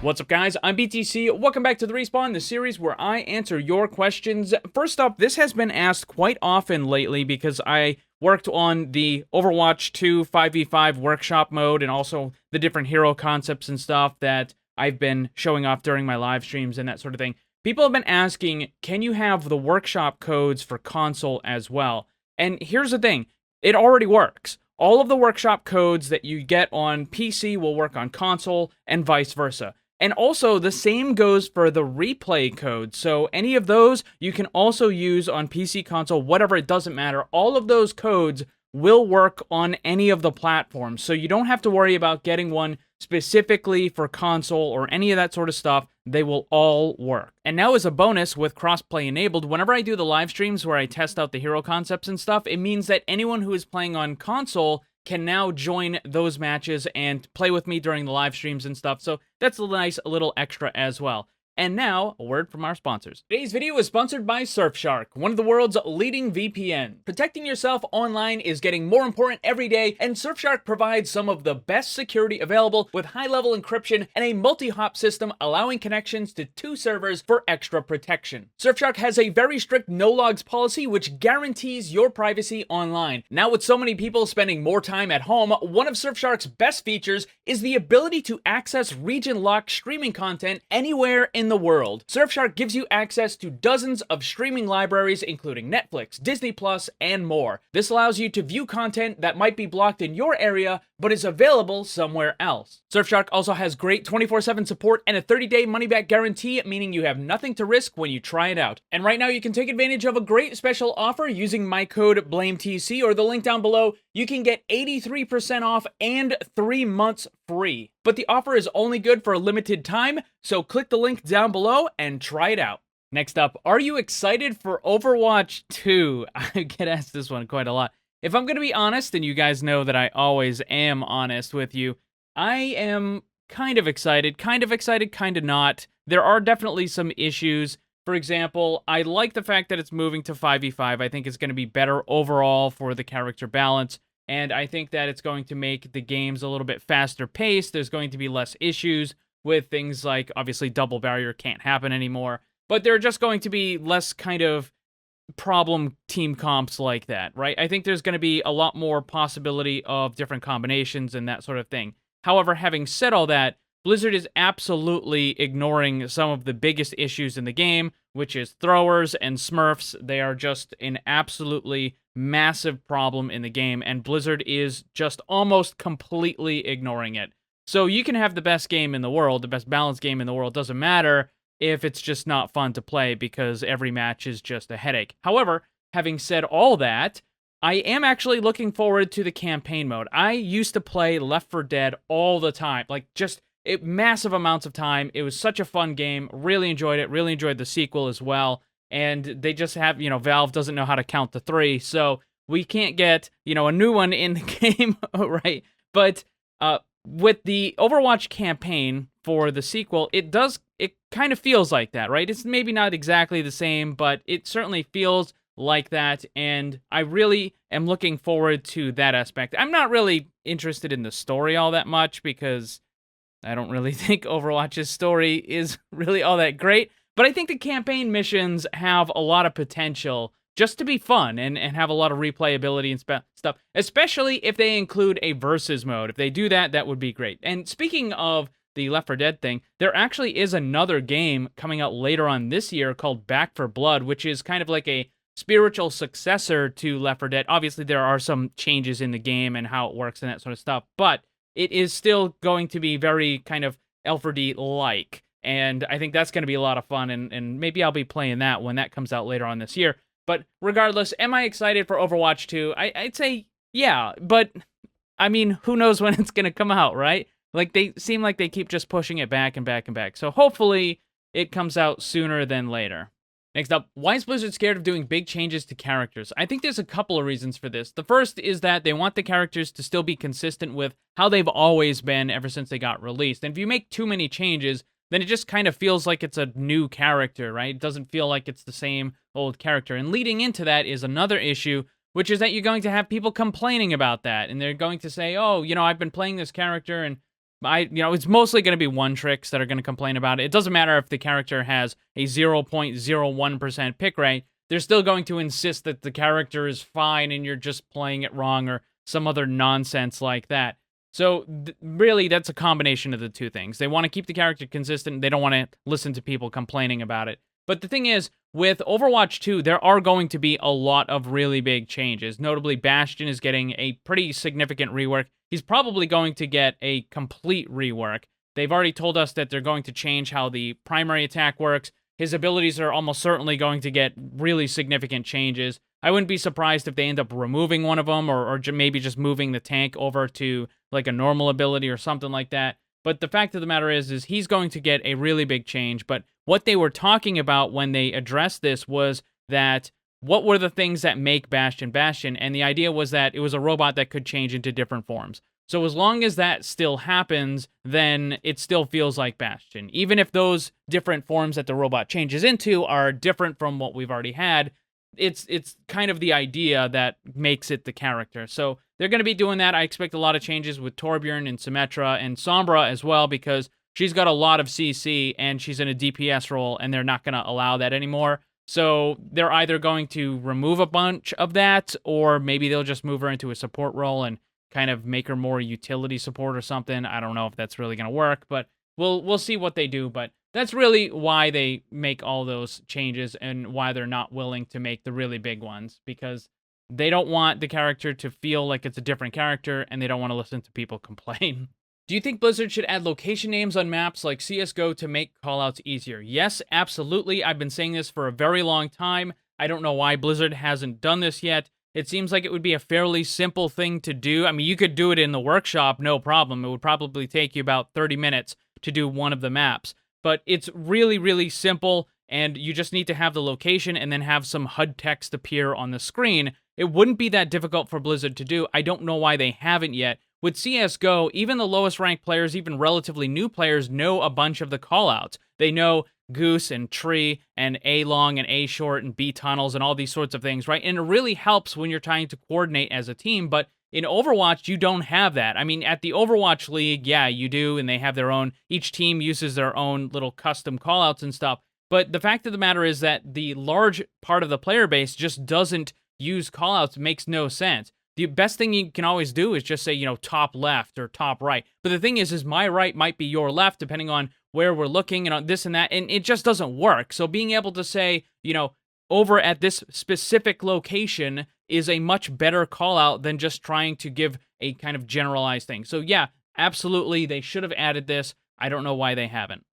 What's up, guys? I'm BTC. Welcome back to the Respawn, the series where I answer your questions. First up, this has been asked quite often lately because I worked on the Overwatch 2 5v5 workshop mode and also the different hero concepts and stuff that I've been showing off during my live streams and that sort of thing. People have been asking, can you have the workshop codes for console as well? And here's the thing, it already works. All of the workshop codes that you get on PC will work on console and vice versa. And also, the same goes for the replay code. So any of those you can also use on PC, console, whatever, it doesn't matter. All of those codes will work on any of the platforms. So you don't have to worry about getting one specifically for console or any of that sort of stuff. They will all work. And now as a bonus, with crossplay enabled, whenever I do the live streams where I test out the hero concepts and stuff, it means that anyone who is playing on console can now join those matches and play with me during the live streams and stuff. So that's a nice little extra as well. And now, a word from our sponsors. Today's video is sponsored by Surfshark, one of the world's leading VPN. Protecting yourself online is getting more important every day, and Surfshark provides some of the best security available with high-level encryption and a multi-hop system allowing connections to 2 servers for extra protection. Surfshark has a very strict no-logs policy which guarantees your privacy online. Now with so many people spending more time at home, one of Surfshark's best features is the ability to access region-locked streaming content anywhere in the world. Surfshark gives you access to dozens of streaming libraries including Netflix, Disney Plus, and more. This allows you to view content that might be blocked in your area but is available somewhere else. Surfshark also has great 24/7 support and a 30-day money-back guarantee, meaning you have nothing to risk when you try it out. And right now you can take advantage of a great special offer using my code BLAMETC or the link down below. You can get 83% off and 3 months free. But the offer is only good for a limited time, so click the link down below and try it out. Next up, are you excited for Overwatch 2? I get asked this one quite a lot. If I'm going to be honest, and you guys know that I always am honest with you, I am kind of excited, kind of not. There are definitely some issues. For example, I like the fact that it's moving to 5v5. I think it's going to be better overall for the character balance, and I think that it's going to make the games a little bit faster paced. There's going to be less issues with things like, obviously, double barrier can't happen anymore, but there are just going to be less kind of problem team comps like that, right? I think there's going to be a lot more possibility of different combinations and that sort of thing. However, having said all that, Blizzard is absolutely ignoring some of the biggest issues in the game, which is throwers and smurfs. They are just an absolutely massive problem in the game, and Blizzard is just almost completely ignoring it. So you can have the best game in the world, the best balanced game in the world, doesn't matter if it's just not fun to play because every match is just a headache. However, having said all that, I am actually looking forward to the campaign mode. I used to play Left 4 Dead all the time, like just massive amounts of time. It was such a fun game. Really enjoyed it. Really enjoyed the sequel as well. And they just have, Valve doesn't know how to count to 3, so we can't get, a new one in the game, right? But with the Overwatch campaign for the sequel, it kind of feels like that, right? It's maybe not exactly the same, but it certainly feels like that, and I really am looking forward to that aspect. I'm not really interested in the story all that much because I don't really think Overwatch's story is really all that great, but I think the campaign missions have a lot of potential just to be fun and have a lot of replayability and stuff, especially if they include a versus mode. If they do that, that would be great. And speaking of the Left 4 Dead thing, there actually is another game coming out later on this year called Back 4 Blood, which is kind of like a spiritual successor to Left 4 Dead. Obviously, there are some changes in the game and how it works and that sort of stuff, but it is still going to be very kind of L4D-like, and I think that's going to be a lot of fun, and maybe I'll be playing that when that comes out later on this year. But regardless, am I excited for Overwatch 2? I'd say yeah, but I mean, who knows when it's going to come out, right? Like, they seem like they keep just pushing it back and back and back. So hopefully it comes out sooner than later. Next up, why is Blizzard scared of doing big changes to characters? I think there's a couple of reasons for this. The first is that they want the characters to still be consistent with how they've always been ever since they got released. And if you make too many changes, then it just kind of feels like it's a new character, right? It doesn't feel like it's the same old character. And leading into that is another issue, which is that you're going to have people complaining about that. And they're going to say, oh, I've been playing this character and It's mostly going to be one tricks that are going to complain about it. It doesn't matter if the character has a 0.01% pick rate. They're still going to insist that the character is fine and you're just playing it wrong or some other nonsense like that. So really, that's a combination of the two things. They want to keep the character consistent. They don't want to listen to people complaining about it. But the thing is, with Overwatch 2, there are going to be a lot of really big changes. Notably, Bastion is getting a pretty significant rework. He's probably going to get a complete rework. They've already told us that they're going to change how the primary attack works. His abilities are almost certainly going to get really significant changes. I wouldn't be surprised if they end up removing one of them or maybe just moving the tank over to like a normal ability or something like that. But the fact of the matter is he's going to get a really big change. But what they were talking about when they addressed this was that what were the things that make Bastion Bastion? And the idea was that it was a robot that could change into different forms. So as long as that still happens, then it still feels like Bastion. Even if those different forms that the robot changes into are different from what we've already had, it's kind of the idea that makes it the character. So they're going to be doing that. I expect a lot of changes with Torbjorn and Symmetra and Sombra as well, because she's got a lot of CC and she's in a DPS role, and they're not going to allow that anymore. So they're either going to remove a bunch of that, or maybe they'll just move her into a support role and kind of make her more utility support or something. I don't know if that's really going to work, but we'll see what they do. But that's really why they make all those changes and why they're not willing to make the really big ones, because they don't want the character to feel like it's a different character, and they don't want to listen to people complain. Do you think Blizzard should add location names on maps like CSGO to make callouts easier? Yes, absolutely. I've been saying this for a very long time. I don't know why Blizzard hasn't done this yet. It seems like it would be a fairly simple thing to do. I mean, you could do it in the workshop, no problem. It would probably take you about 30 minutes to do one of the maps. But it's really, really simple, and you just need to have the location and then have some HUD text appear on the screen. It wouldn't be that difficult for Blizzard to do. I don't know why they haven't yet. With CSGO, even the lowest ranked players, even relatively new players, know a bunch of the callouts. They know Goose and Tree and A long and A short and B tunnels and all these sorts of things, right? And it really helps when you're trying to coordinate as a team, but in Overwatch, you don't have that. I mean, at the Overwatch League, yeah, you do, and they have their own, each team uses their own little custom callouts and stuff. But the fact of the matter is that the large part of the player base just doesn't use callouts. It makes no sense. The best thing you can always do is just say, top left or top right. But the thing is my right might be your left, depending on where we're looking and on this and that, and it just doesn't work. So being able to say, over at this specific location is a much better call out than just trying to give a kind of generalized thing. So yeah, absolutely, they should have added this. I don't know why they haven't.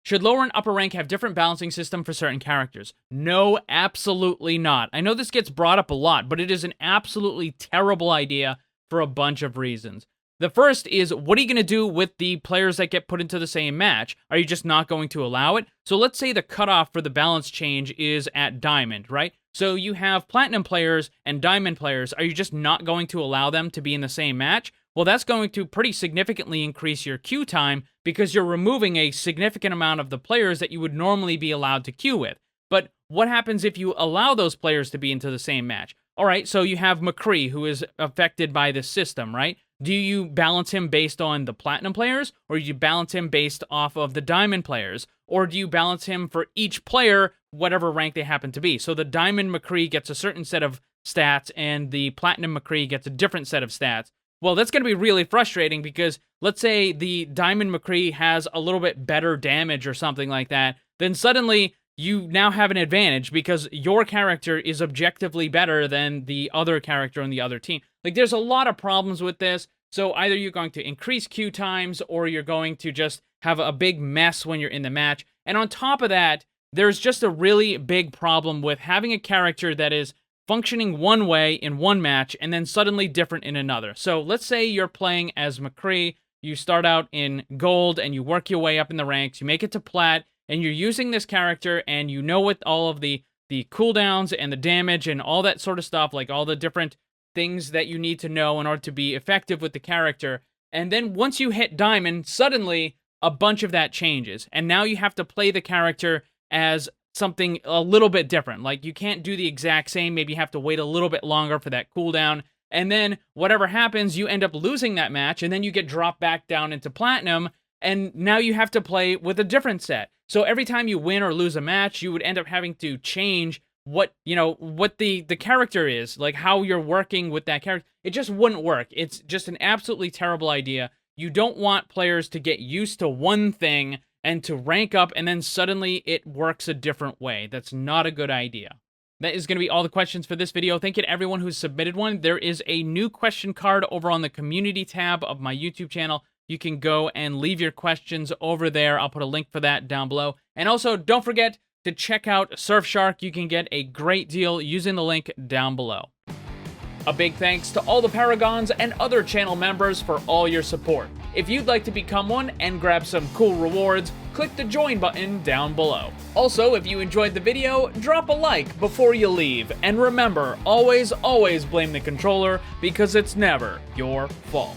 Should lower and upper rank have different balancing system for certain characters? No, absolutely not. I know this gets brought up a lot, but it is an absolutely terrible idea for a bunch of reasons. The first is, what are you going to do with the players that get put into the same match? Are you just not going to allow it? So let's say the cutoff for the balance change is at Diamond, right? So you have Platinum players and Diamond players. Are you just not going to allow them to be in the same match? Well, that's going to pretty significantly increase your queue time, because you're removing a significant amount of the players that you would normally be allowed to queue with. But what happens if you allow those players to be into the same match? All right, so you have McCree, who is affected by this system, right? Do you balance him based on the Platinum players, or do you balance him based off of the Diamond players? Or do you balance him for each player, whatever rank they happen to be? So the Diamond McCree gets a certain set of stats, and the Platinum McCree gets a different set of stats. Well, that's going to be really frustrating, because let's say the Diamond McCree has a little bit better damage or something like that, then suddenly you now have an advantage because your character is objectively better than the other character on the other team. Like, there's a lot of problems with this, so either you're going to increase queue times, or you're going to just have a big mess when you're in the match. And on top of that, there's just a really big problem with having a character that is functioning one way in one match and then suddenly different in another. So let's say you're playing as McCree, you start out in gold and you work your way up in the ranks, you make it to plat, and you're using this character, and you know what all of the cooldowns and the damage and all that sort of stuff, like all the different things that you need to know in order to be effective with the character. And then once you hit Diamond, suddenly a bunch of that changes, and now you have to play the character as something a little bit different. Like, you can't do the exact same. Maybe you have to wait a little bit longer for that cooldown, and then whatever happens, you end up losing that match, and then you get dropped back down into platinum, and now you have to play with a different set. So every time you win or lose a match, you would end up having to change what the character is, like how you're working with that character. It just wouldn't work. It's just an absolutely terrible idea. You don't want players to get used to one thing and to rank up, and then suddenly it works a different way. That's not a good idea. That is going to be all the questions for this video. Thank you to everyone who's submitted one. There is a new question card over on the community tab of my YouTube channel. You can go and leave your questions over there. I'll put a link for that down below. And also, don't forget to check out Surfshark. You can get a great deal using the link down below. A big thanks to all the Paragons and other channel members for all your support. If you'd like to become one and grab some cool rewards, click the join button down below. Also, if you enjoyed the video, drop a like before you leave. And remember, always blame the controller, because it's never your fault.